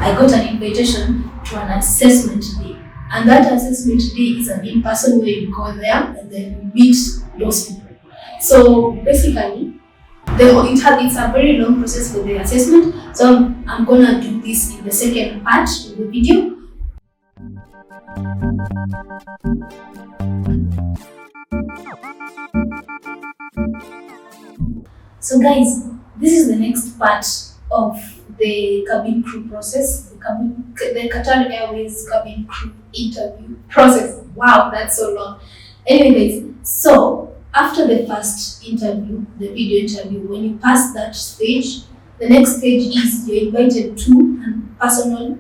I got an invitation to an assessment day. And that assessment day is an in-person where you go there and then you meet those people. So basically, it's a very long process for the assessment. So I'm gonna do this in the second part of the video. So guys, this is the next part of the cabin crew process, the Qatar Airways cabin crew interview process. Wow, that's so long. Anyways, so after the first interview, the video interview, when you pass that stage, the next stage is you're invited to a personal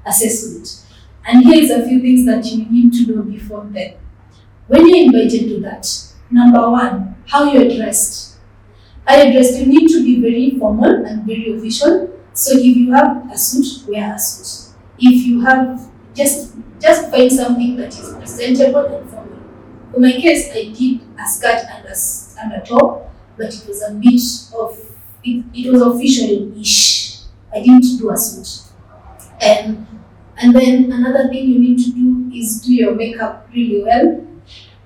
assessment. And here is a few things that you need to know before then. When you're invited to that, number one, how you're dressed. How you're dressed, you need to be very formal and very official. So if you have a suit, wear a suit. If you have, just find something that is presentable and formal. In my case, I did a skirt and a top, but it was a bit of, it was official-ish. I didn't do a suit. And then another thing you need to do is do your makeup really well.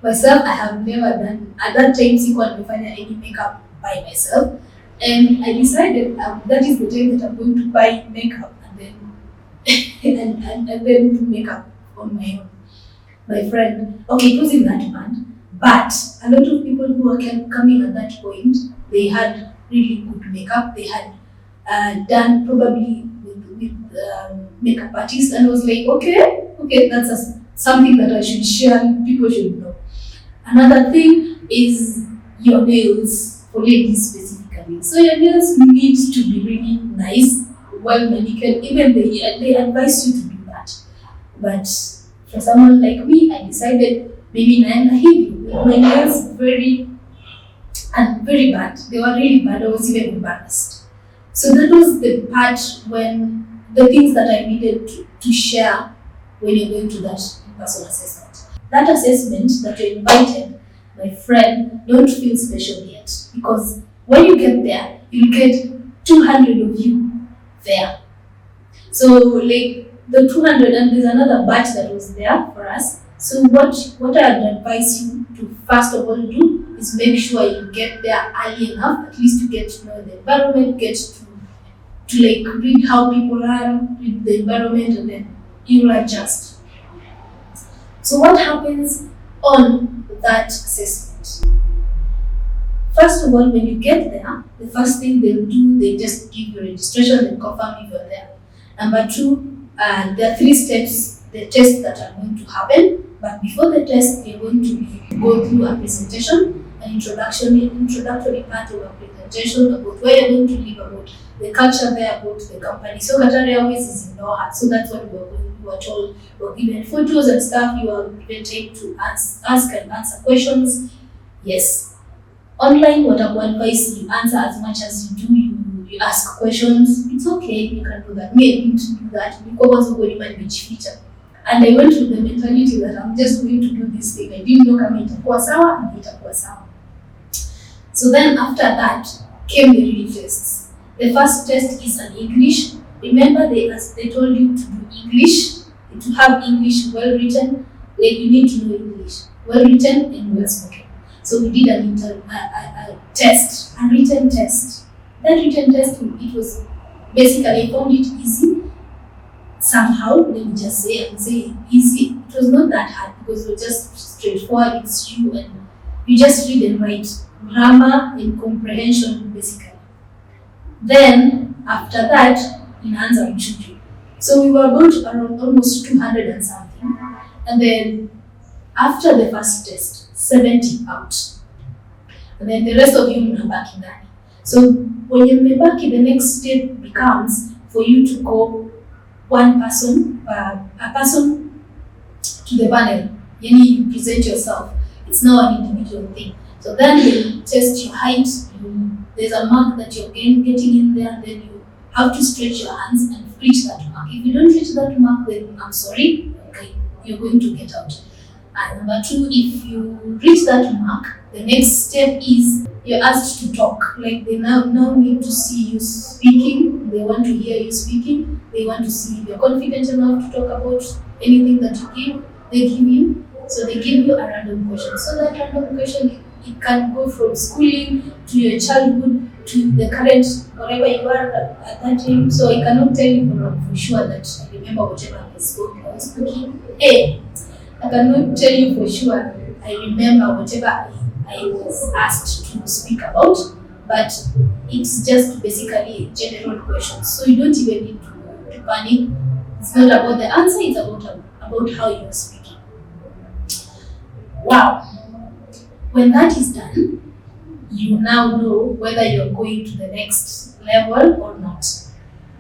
Myself, I have never done, at that time, sikuwa nimefanya any makeup by myself. And I decided that is the time that I'm going to buy makeup and then and then do makeup on my own. My friend, okay, it was in that band, but a lot of people who were coming at that point, they had really good makeup. They had done probably with makeup artists, and I was like, okay, that's something that I should share. People should know. Another thing is your nails, for ladies specifically. So your nails need to be really nice, well manicured. Even they advise you to do that. But for someone like me, I decided maybe naenda hivi with my nails very bad. They were really bad. I was even embarrassed. So that was the part when the things that I needed to share when you're going to that in-person assessment. That assessment that you're invited, my friend, don't feel special yet, because when you get there, you'll get 200 of you there. So like the 200, and there's another batch that was there for us. So what I would advise you to first of all do is make sure you get there early enough, at least to get to know the environment, get to like read how people are, read the environment, and then you'll adjust. So what happens on that assessment? First of all, when you get there, the first thing they'll do, they just give you registration and confirm if you're there. Number two, there are 3 steps, the tests that are going to happen. But before the test, you're going to go through a presentation, an introductory part of a presentation about where you're going to live, about the culture there, about the company. So Qatar Airways is in Doha, so that's what we were told. We're given photos and stuff. You are given time to ask and answer questions. Yes. Online, what I would advise you answer as much as you do. You ask questions. It's okay, you can do that. Me, I didn't do that because of what my feature. And I went with the mentality that I'm just going to do this thing. I didn't know kama itakuwa sawa and itakuwa sawa. So then after that came the real tests. The first test is an English. Remember they told you to do English, to have English well written. Like you need to know English, well written and well spoken. So we did a test, a written test. That written test, it was basically, I found it easy. Somehow, let me just say easy. It was not that hard because it was just straightforward. It's you and you just read and write, grammar and comprehension basically. Then after that, in answer we should do. So we were about around almost 200 and something. And then after the first test, 70 out. And then the rest of you are back in that. So when you're back, the next step becomes for you to go one person, a person to the panel. You present yourself. It's not an individual thing. So then they test your height. There's a mark that you're getting in there. Then you have to stretch your hands and reach that mark. If you don't reach that mark, then I'm sorry. Okay, you're going to get out. And number two, if you reach that mark, the next step is you're asked to talk. Like they now need to see you speaking. They want to hear you speaking. They want to see if you're confident enough to talk about anything that they give you. So they give you a random question. So that random question, it can go from schooling to your childhood to the current, whatever you are at that time. So I cannot tell you for sure that I remember whatever I was speaking. I cannot tell you for sure I remember whatever I was asked to speak about, but it's just basically general questions. So you don't even need to panic. It's not about the answer, it's about how you're speaking. Wow. When that is done, you now know whether you're going to the next level or not.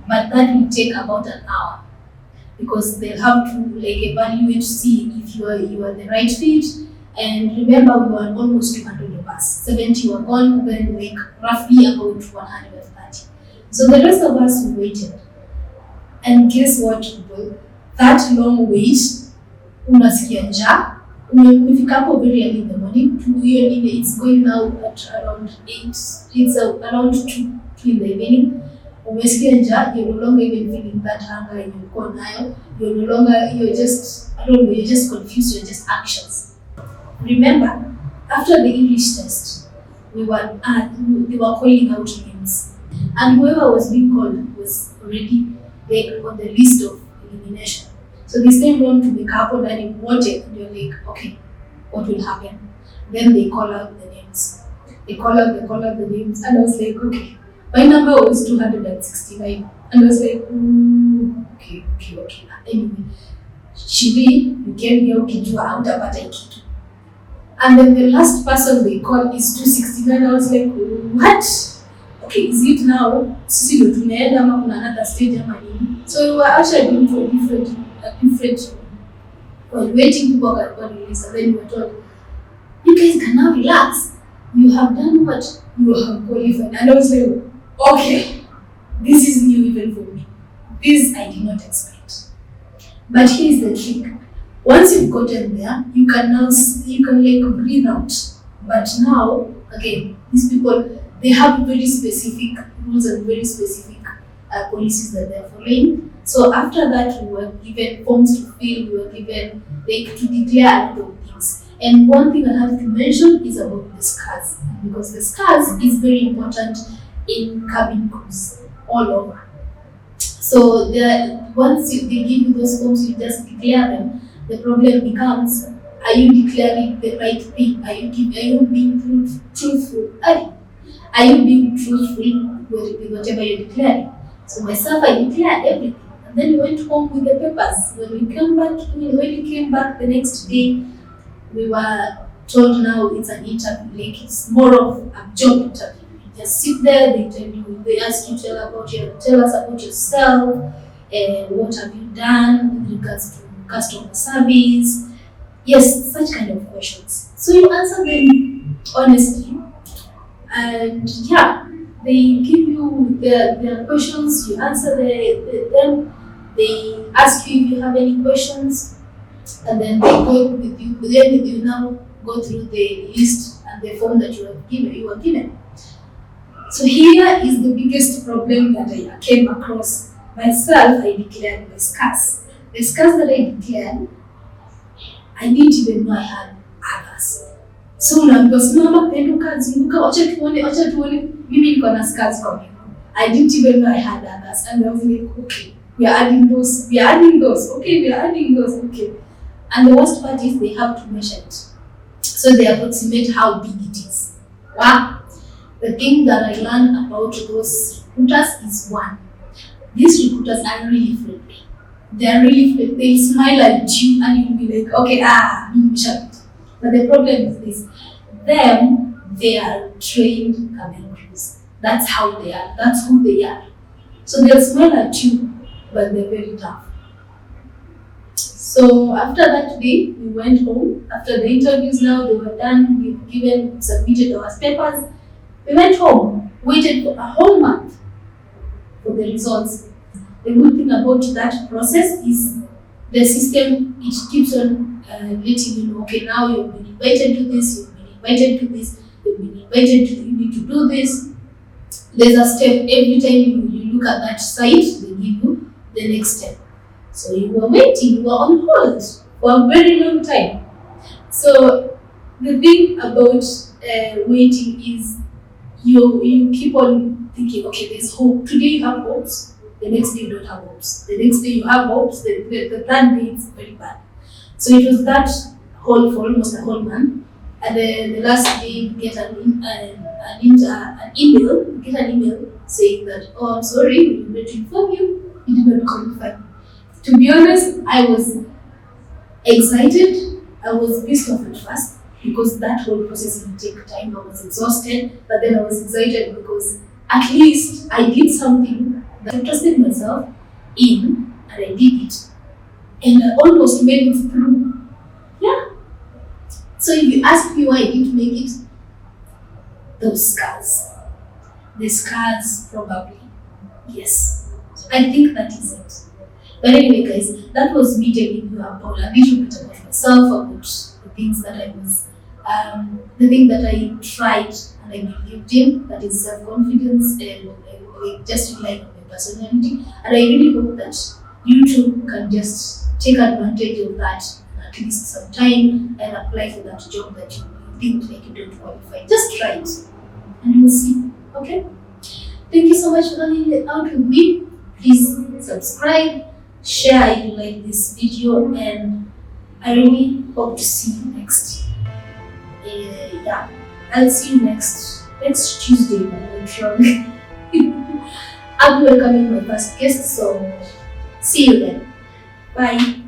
But that will take about an hour because they'll have to evaluate to see if you are the right fit. And remember, we were almost 200 of us. 70 were gone, then roughly about 130. So the rest of us waited. And guess what, people? That long wait, unasikia njaa. Umefika hapo very early in the morning. It's going now at around 8. It's around 2 in the evening. Umesikia njaa, you're no longer even feeling that hunger in your core now. You're just confused, you're just anxious. Remember, after the English test, they were calling out names. And whoever was being called was already on the list of elimination. So they stayed on to make up and then voted, and you're like, okay, what will happen? Then they call out the names. They call out the names, and I was like, okay. My number was 269, and I was like, okay. Anyway, Shiri, you came here, ukijua hautapata kitu. And then the last person they called is 269. I was like, what? Okay, is it now? Sisi ndo tunaenda ama kuna another stage ama nini? So we were actually going to a different while waiting people got released, and then we were told, you guys can now relax. You have done what you have qualified. And I was like, okay, this is new even for me. This I did not expect. But here's the trick. Once you've gotten there, you can breathe out. But now, again, these people, they have very specific rules and very specific policies that they're following. So after that, we were given forms to fill, we were given to declare a lot of things. And one thing I have to mention is about the scars, because the scars is very important in cabin crews all over. So once they give you those forms, you just declare them. The problem becomes, are you declaring the right thing? Are you being truthful? Are you being truthful with whatever you're declaring? So myself, I declared everything. And then we went home with the papers. When we came back the next day, we were told now it's an interview. It's more of a job interview. You just sit there, they ask you tell us about yourself, and what have you done with regards to customer service. Yes, such kind of questions. So you answer them honestly, and they give you their questions, you answer them, they ask you if you have any questions, and then they go with you now go through the list and the form that you were given. So here is the biggest problem that I came across. Myself, I declared my scars. The scars that I declared, I didn't even know I had others. So unaambiwa simama, penduka, zinduka, wacha tuone, mimi niko na scars kwa miguu. I didn't even know I had others, and I was like, okay, we are adding those, okay. And the worst part is they have to measure it. So they approximate how big it is. Wow. The thing that I learned about those recruiters is one, these recruiters are really friendly. They're really friendly. They smile at you and you'll be like, okay, shut it. But the problem is this, they are trained cabin crews. That's how they are. That's who they are. So they'll smile at you, but they're very tough. So after that day, we went home. After the interviews now, they were done. We submitted our papers. We went home, waited for a whole month for the results. The good thing about that process is the system, it keeps on letting you know, okay, now you've been invited to this, you've been invited to this. you've been invited to, you need to do this. There's a step every time you look at that site, they give you the next step. So you were waiting, you were on hold for a very long time. So the thing about waiting is you keep on thinking, okay, there's hope. Today you have hopes, the next day you don't have hopes. The next day you have hopes, the third day it's very bad. So it was that whole for almost a whole month. And then the last day you get an email saying that, oh, I'm sorry, we regret to inform you, you did not qualify. To be honest, I was excited. I was pissed off at first because that whole process would take time. I was exhausted, but then I was excited because at least I did something that I trusted myself in, and I did it. And I almost made it through. Yeah. So if you ask me why I didn't make it, those scars. The scars, probably. Yes. So I think that is it. But anyway, guys, that was me telling you about a little bit about myself, about the things that I was, the thing that I tried and I believed in, that is self-confidence and just relying on my personality. And I really hope that you too can just take advantage of that at least some time and apply for that job that you think like you don't qualify. Just try it and you'll see. Okay? Thank you so much for hanging out with me. Please subscribe, share if you like this video, and I really hope to see you next. Yeah, I'll see you next Tuesday if I'm not wrong. I'll be welcoming my first guest, so see you then. Bye.